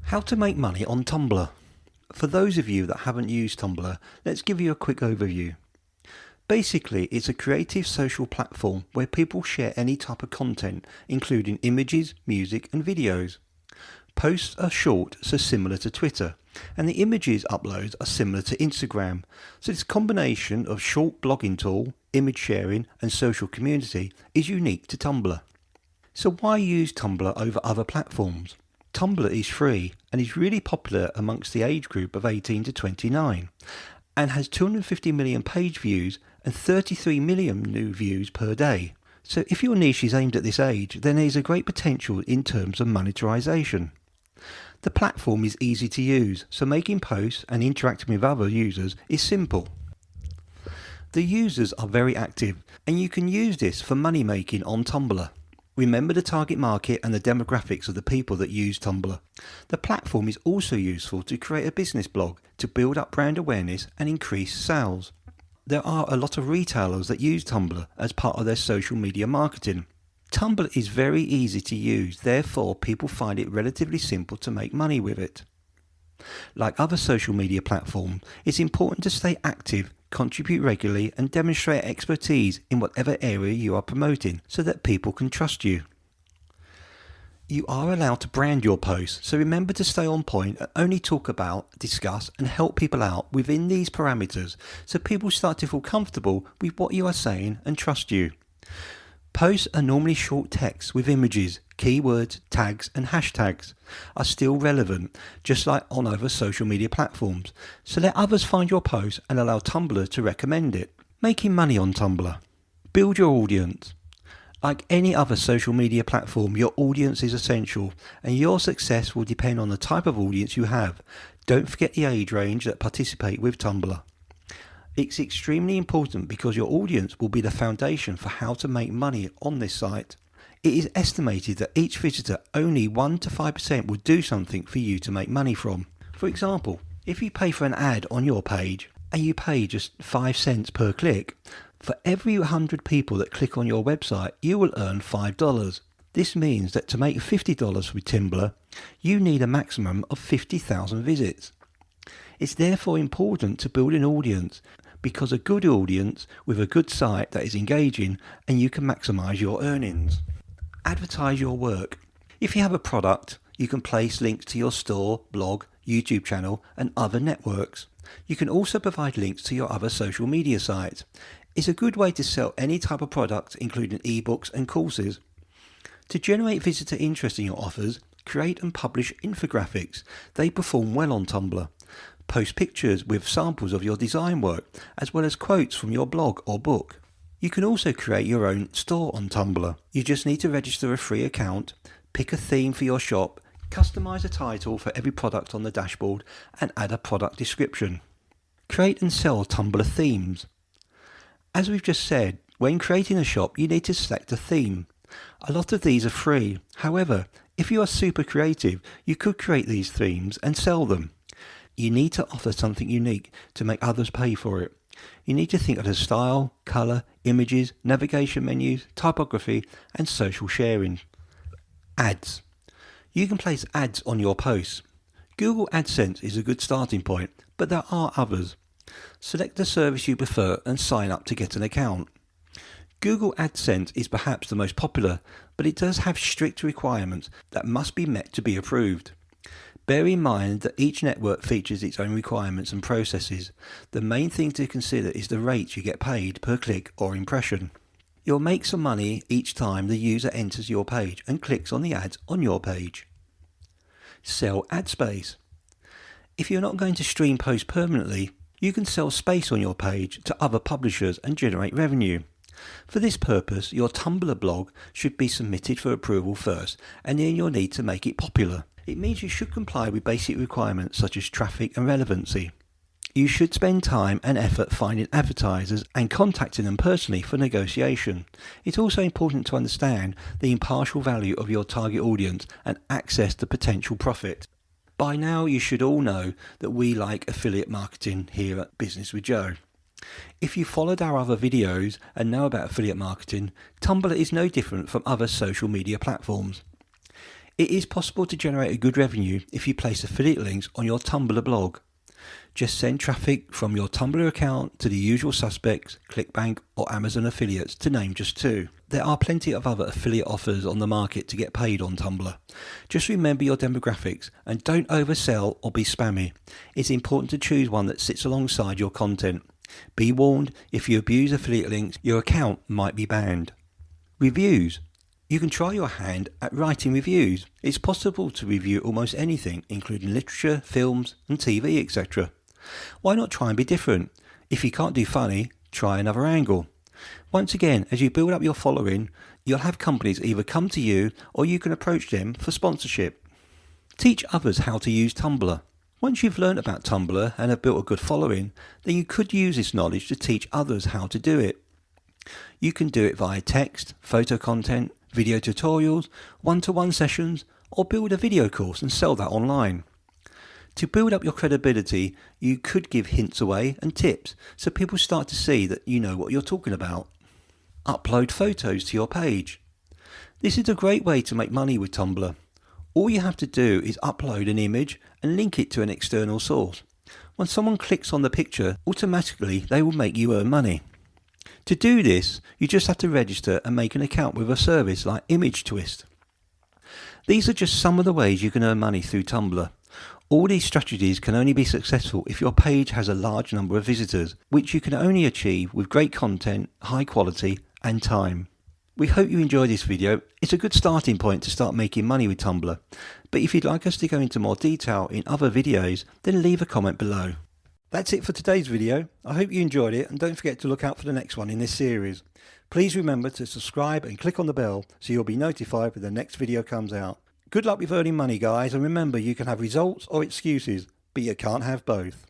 How to make money on Tumblr. For those of you that haven't used Tumblr, let's give you a quick overview. Basically, it's a creative social platform where people share any type of content, including images, music and videos. Posts are short, so similar to Twitter, and the images uploads are similar to Instagram. So this combination of short blogging tool, image sharing and social community is unique to Tumblr. So why use Tumblr over other platforms? Tumblr is free and is really popular amongst the age group of 18 to 29 and has 250 million page views and 33 million new views per day. So if your niche is aimed at this age, then there's a great potential in terms of monetization. The platform is easy to use, so making posts and interacting with other users is simple. The users are very active and you can use this for money making on Tumblr. Remember the target market and the demographics of the people that use Tumblr. The platform is also useful to create a business blog to build up brand awareness and increase sales. There are a lot of retailers that use Tumblr as part of their social media marketing. Tumblr is very easy to use, therefore people find it relatively simple to make money with it. Like other social media platforms, it's important to stay active, contribute regularly and demonstrate expertise in whatever area you are promoting so that people can trust you. You are allowed to brand your posts, so remember to stay on point and only talk about, discuss and help people out within these parameters so people start to feel comfortable with what you are saying and trust you. Posts are normally short text with images, keywords, tags and hashtags are still relevant, just like on other social media platforms, so let others find your post and allow Tumblr to recommend it. Making money on Tumblr. Build your audience. Like any other social media platform, your audience is essential and your success will depend on the type of audience you have. Don't forget the age range that participate with Tumblr. It's extremely important because your audience will be the foundation for how to make money on this site. It is estimated that each visitor only 1 to 5% will do something for you to make money from. For example, if you pay for an ad on your page and you pay just 5 cents per click, for every 100 people that click on your website, you will earn $5. This means that to make $50 with Tumblr, you need a maximum of 50,000 visits. It's therefore important to build an audience because a good audience with a good site that is engaging and you can maximize your earnings. Advertise your work. If you have a product, you can place links to your store, blog, YouTube channel and other networks. You can also provide links to your other social media sites. It's a good way to sell any type of product, including ebooks and courses. To generate visitor interest in your offers, create and publish infographics. They perform well on Tumblr. Post pictures with samples of your design work, as well as quotes from your blog or book. You can also create your own store on Tumblr. You just need to register a free account, pick a theme for your shop, customize a title for every product on the dashboard, and add a product description. Create and sell Tumblr themes. As we've just said, when creating a shop, you need to select a theme. A lot of these are free. However, if you are super creative, you could create these themes and sell them. You need to offer something unique to make others pay for it. You need to think of the style, colour, images, navigation menus, typography and social sharing. Ads. You can place ads on your posts. Google AdSense is a good starting point, but there are others. Select the service you prefer and sign up to get an account. Google AdSense is perhaps the most popular, but it does have strict requirements that must be met to be approved. Bear in mind that each network features its own requirements and processes. The main thing to consider is the rates you get paid per click or impression. You'll make some money each time the user enters your page and clicks on the ads on your page. Sell ad space. If you're not going to stream posts permanently, you can sell space on your page to other publishers and generate revenue. For this purpose, your Tumblr blog should be submitted for approval first, and then you'll need to make it popular. It means you should comply with basic requirements such as traffic and relevancy. You should spend time and effort finding advertisers and contacting them personally for negotiation. It's also important to understand the impartial value of your target audience and access the potential profit. By now you should all know that we like affiliate marketing here at Business with Joe. If you followed our other videos and know about affiliate marketing, Tumblr is no different from other social media platforms. It is possible to generate a good revenue if you place affiliate links on your Tumblr blog. Just send traffic from your Tumblr account to the usual suspects, ClickBank or Amazon affiliates, to name just two. There are plenty of other affiliate offers on the market to get paid on Tumblr. Just remember your demographics and don't oversell or be spammy. It's important to choose one that sits alongside your content. Be warned, if you abuse affiliate links, your account might be banned. Reviews. You can try your hand at writing reviews. It's possible to review almost anything, including literature, films and TV, etc. Why not try and be different? If you can't do funny, try another angle. Once again, as you build up your following, you'll have companies either come to you or you can approach them for sponsorship. Teach others how to use Tumblr. Once you've learned about Tumblr and have built a good following, then you could use this knowledge to teach others how to do it. You can do it via text, photo content, video tutorials, one-to-one sessions, or build a video course and sell that online. To build up your credibility, you could give hints away and tips so people start to see that you know what you're talking about. Upload photos to your page. This is a great way to make money with Tumblr. All you have to do is upload an image and link it to an external source. When someone clicks on the picture, automatically they will make you earn money. To do this, you just have to register and make an account with a service like Image Twist. These are just some of the ways you can earn money through Tumblr. All these strategies can only be successful if your page has a large number of visitors, which you can only achieve with great content, high quality and time. We hope you enjoyed this video. It's a good starting point to start making money with Tumblr. But if you'd like us to go into more detail in other videos, then leave a comment below. That's it for today's video. I hope you enjoyed it and don't forget to look out for the next one in this series. Please remember to subscribe and click on the bell so you'll be notified when the next video comes out. Good luck with earning money, guys, and remember, you can have results or excuses, but you can't have both.